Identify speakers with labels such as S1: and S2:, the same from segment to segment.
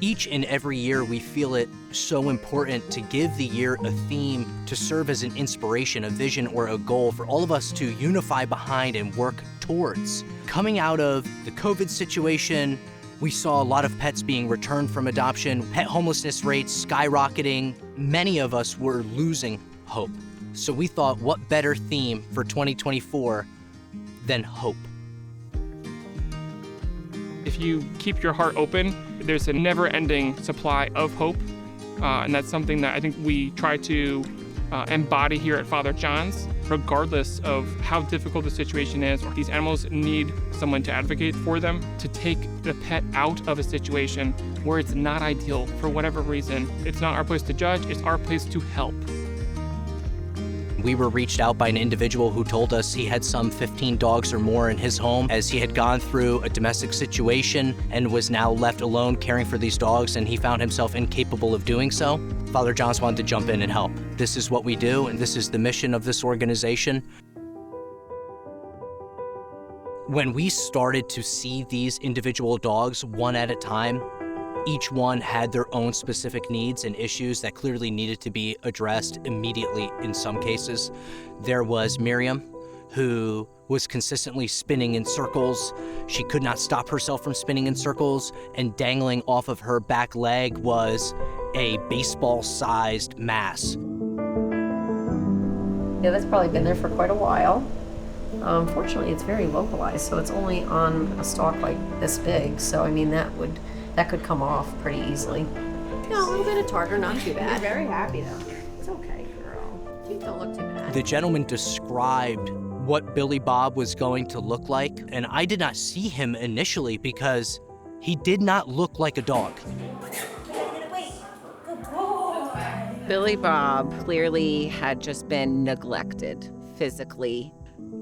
S1: Each and every year, we feel it so important to give the year a theme to serve as an inspiration, a vision, or a goal for all of us to unify behind and work towards. Coming out of the COVID situation, we saw a lot of pets being returned from adoption, pet homelessness rates skyrocketing. Many of us were losing hope. So we thought, what better theme for 2024 than hope?
S2: If you keep your heart open, there's a never-ending supply of hope, and that's something that I think we try to embody here at Father John's, regardless of how difficult the situation is. These animals need someone to advocate for them, to take the pet out of a situation where it's not ideal for whatever reason. It's not our place to judge, it's our place to help.
S1: We were reached out by an individual who told us he had some 15 dogs or more in his home, as he had gone through a domestic situation and was now left alone caring for these dogs, and he found himself incapable of doing so. Father John's wanted to jump in and help. This is what we do, and this is the mission of this organization. When we started to see these individual dogs one at a time, each one had their own specific needs and issues that clearly needed to be addressed immediately in some cases. There was Miriam, who was consistently spinning in circles. She could not stop herself from spinning in circles, and dangling off of her back leg was a baseball-sized mass.
S3: Yeah, that's probably been there for quite a while. Fortunately, it's very localized, so it's only on a stalk like this big. So, I mean, that could come off pretty easily. No, a little bit of tartar, not too bad.
S4: You're very happy though. It's okay, girl.
S3: Teeth don't look too bad.
S1: The gentleman described what Billy Bob was going to look like, and I did not see him initially because he did not look like a dog.
S4: Billy Bob clearly had just been neglected physically,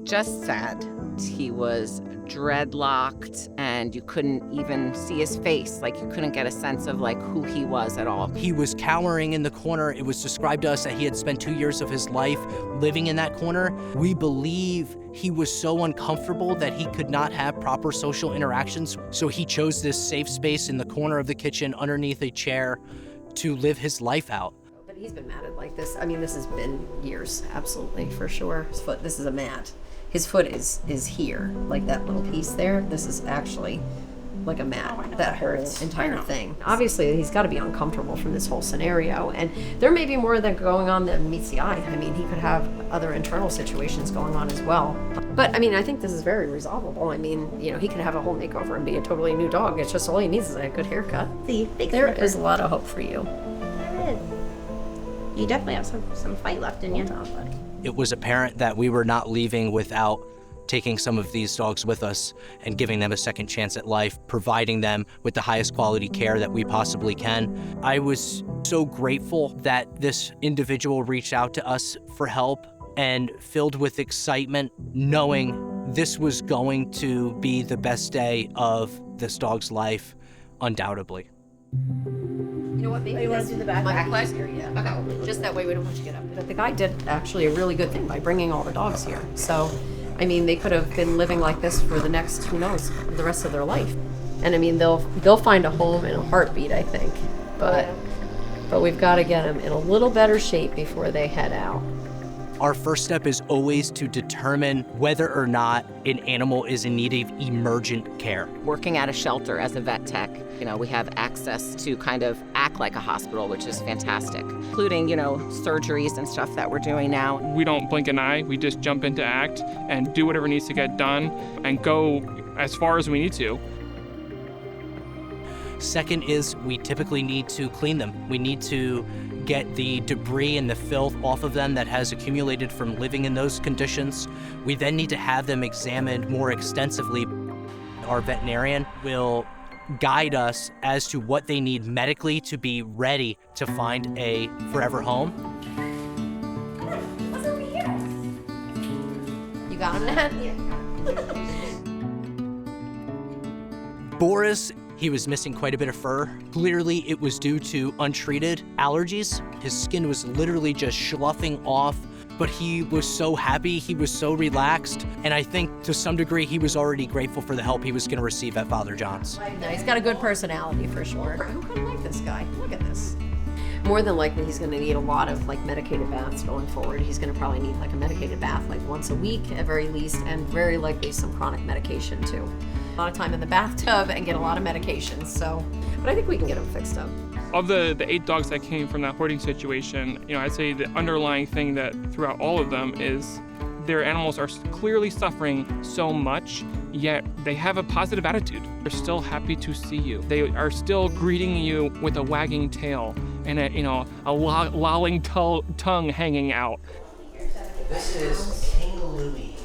S4: just sad. He was dreadlocked and you couldn't even see his face. Like, you couldn't get a sense of like who he was at all.
S1: He was cowering in the corner. It was described to us that he had spent 2 years of his life living in that corner. We believe he was so uncomfortable that he could not have proper social interactions. So he chose this safe space in the corner of the kitchen underneath a chair to live his life out.
S3: But he's been matted like this. I mean, this has been years, absolutely, for sure. His foot, this is a mat. His foot is here, like that little piece there. This is actually like a mat, that whole entire thing. Obviously, he's got to be uncomfortable from this whole scenario, and there may be more that going on than meets the eye. I mean, he could have other internal situations going on as well. But I mean, I think this is very resolvable. I mean, you know, he could have a whole makeover and be a totally new dog. It's just all he needs is a good haircut. There is a lot of hope for you.
S5: There is. You definitely have some fight left in you.
S1: It was apparent that we were not leaving without taking some of these dogs with us and giving them a second chance at life, providing them with the highest quality care that we possibly can. I was so grateful that this individual reached out to us for help, and filled with excitement, knowing this was going to be the best day of this dog's life, undoubtedly.
S3: You know what, maybe
S5: you want to do the back leg?
S3: Yeah. Okay. Just that way we don't want you to get up. But the guy did actually a really good thing by bringing all the dogs here. So, I mean, they could have been living like this for the next, who knows, the rest of their life. And I mean, they'll find a home in a heartbeat, I think. But we've got to get them in a little better shape before they head out.
S1: Our first step is always to determine whether or not an animal is in need of emergent care.
S4: Working at a shelter as a vet tech, you know, we have access to kind of act like a hospital, which is fantastic, including, you know, surgeries and stuff that we're doing now.
S2: We don't blink an eye, we just jump into act and do whatever needs to get done and go as far as we need to.
S1: Second is we typically need to clean them. We need to get the debris and the filth off of them that has accumulated from living in those conditions. We then need to have them examined more extensively. Our veterinarian will guide us as to what they need medically to be ready to find a forever home.
S5: What's over here?
S3: You got him, Nat?
S5: Yeah.
S1: Boris, he was missing quite a bit of fur. Clearly, it was due to untreated allergies. His skin was literally just sloughing off but he was so happy, he was so relaxed, and I think to some degree he was already grateful for the help he was going to receive at Father John's.
S3: No, he's got a good personality for sure. Who could like this guy? Look at this. More than likely, he's going to need a lot of like medicated baths going forward. He's going to probably need like a medicated bath like once a week at very least, and very likely some chronic medication too. A lot of time in the bathtub and get a lot of medications. So, but I think we can get him fixed up.
S2: Of the 8 dogs that came from that hoarding situation, I'd say the underlying thing that throughout all of them is their animals are clearly suffering so much, yet they have a positive attitude. They're still happy to see you. They are still greeting you with a wagging tail and a lolling tongue hanging out.
S1: This is King Louie.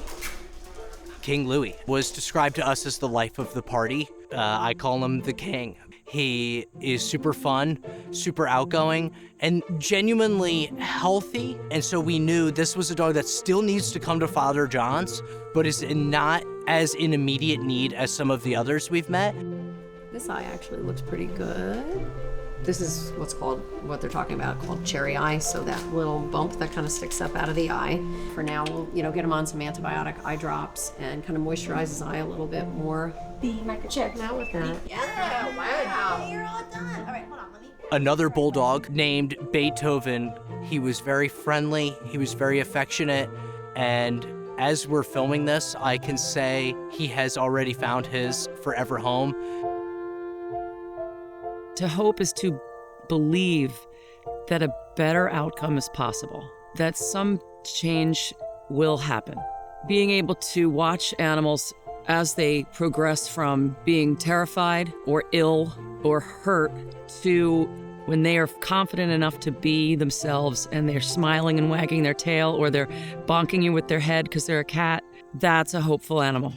S1: King Louie was described to us as the life of the party. I call him the king. He is super fun, super outgoing, and genuinely healthy. And so we knew this was a dog that still needs to come to Father John's, but is not as in immediate need as some of the others we've met.
S3: This eye actually looks pretty good. This is what they're talking about called cherry eye. So that little bump that kind of sticks up out of the eye. For now, we'll get him on some antibiotic eye drops and kind of moisturize his eye a little bit more.
S5: The microchip.
S3: Now with that.
S5: Yeah, wow. You're all done. All right, hold on, let me.
S1: Another bulldog named Beethoven. He was very friendly, he was very affectionate, and as we're filming this, I can say he has already found his forever home.
S6: To hope is to believe that a better outcome is possible, that some change will happen. Being able to watch animals as they progress from being terrified or ill or hurt to when they are confident enough to be themselves and they're smiling and wagging their tail or they're bonking you with their head because they're a cat, that's a hopeful animal.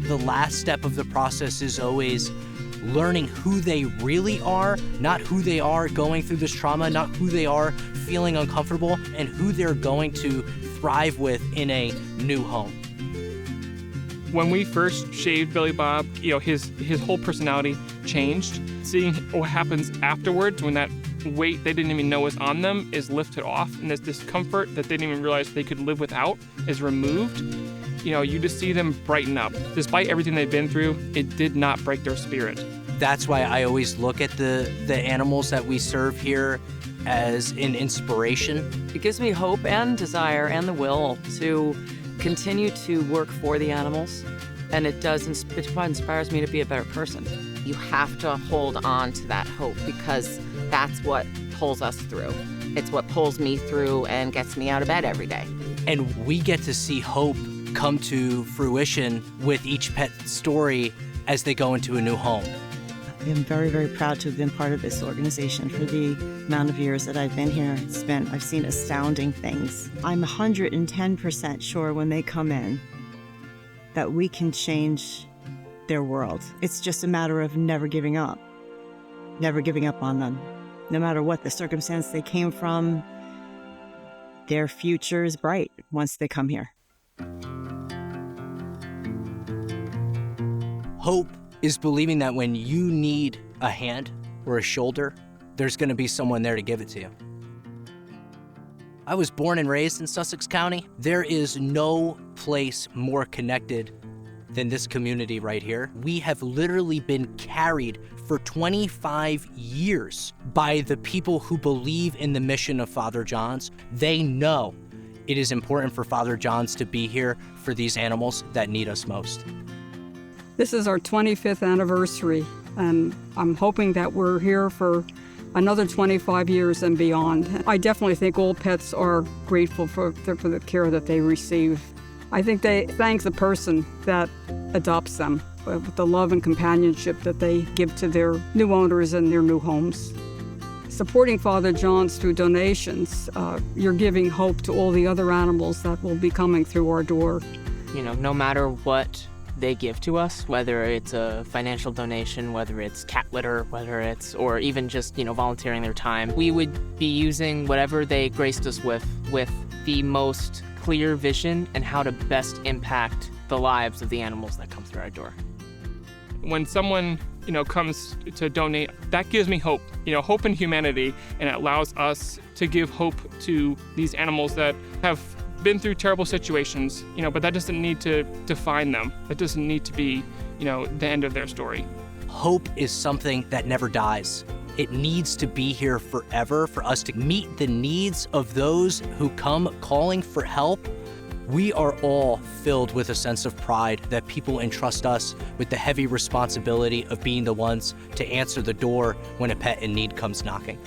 S1: The last step of the process is always learning who they really are, not who they are going through this trauma, not who they are feeling uncomfortable, and who they're going to thrive with in a new home.
S2: When we first shaved Billy Bob, his whole personality changed. Seeing what happens afterwards when that weight they didn't even know was on them is lifted off, and this discomfort that they didn't even realize they could live without is removed. You just see them brighten up. Despite everything they've been through, it did not break their spirit.
S1: That's why I always look at the animals that we serve here as an inspiration.
S6: It gives me hope and desire and the will to continue to work for the animals, and it inspires me to be a better person.
S4: You have to hold on to that hope because that's what pulls us through. It's what pulls me through and gets me out of bed every day.
S1: And we get to see hope come to fruition with each pet story as they go into a new home.
S7: I am very, very proud to have been part of this organization for the amount of years that I've been here. I've seen astounding things. I'm 110% sure when they come in that we can change their world. It's just a matter of never giving up on them. No matter what the circumstance they came from, their future is bright once they come here.
S1: Hope is believing that when you need a hand or a shoulder, there's going to be someone there to give it to you. I was born and raised in Sussex County. There is no place more connected than this community right here. We have literally been carried for 25 years by the people who believe in the mission of Father John's. They know it is important for Father John's to be here for these animals that need us most.
S8: This is our 25th anniversary, and I'm hoping that we're here for another 25 years and beyond. I definitely think all pets are grateful for the care that they receive. I think they thank the person that adopts them with the love and companionship that they give to their new owners and their new homes. Supporting Father John's through donations, you're giving hope to all the other animals that will be coming through our door.
S9: No matter what they give to us, whether it's a financial donation, whether it's cat litter, or even just, volunteering their time, we would be using whatever they graced us with the most clear vision and how to best impact the lives of the animals that come through our door.
S2: When someone comes to donate, that gives me hope, hope in humanity, and it allows us to give hope to these animals that have been through terrible situations, but that doesn't need to define them. That doesn't need to be, the end of their story.
S1: Hope is something that never dies. It needs to be here forever for us to meet the needs of those who come calling for help. We are all filled with a sense of pride that people entrust us with the heavy responsibility of being the ones to answer the door when a pet in need comes knocking.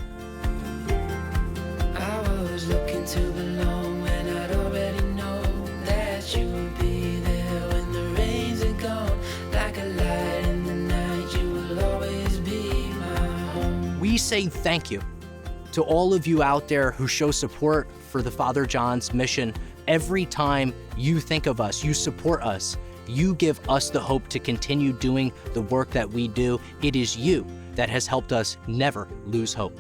S10: I was looking to belong when I'd already known that you would be there when the rains are gone. Like a light in the night, you will always be my home.
S1: We say thank you to all of you out there who show support for the Father John's mission. Every time you think of us, you support us, you give us the hope to continue doing the work that we do. It is you that has helped us never lose hope.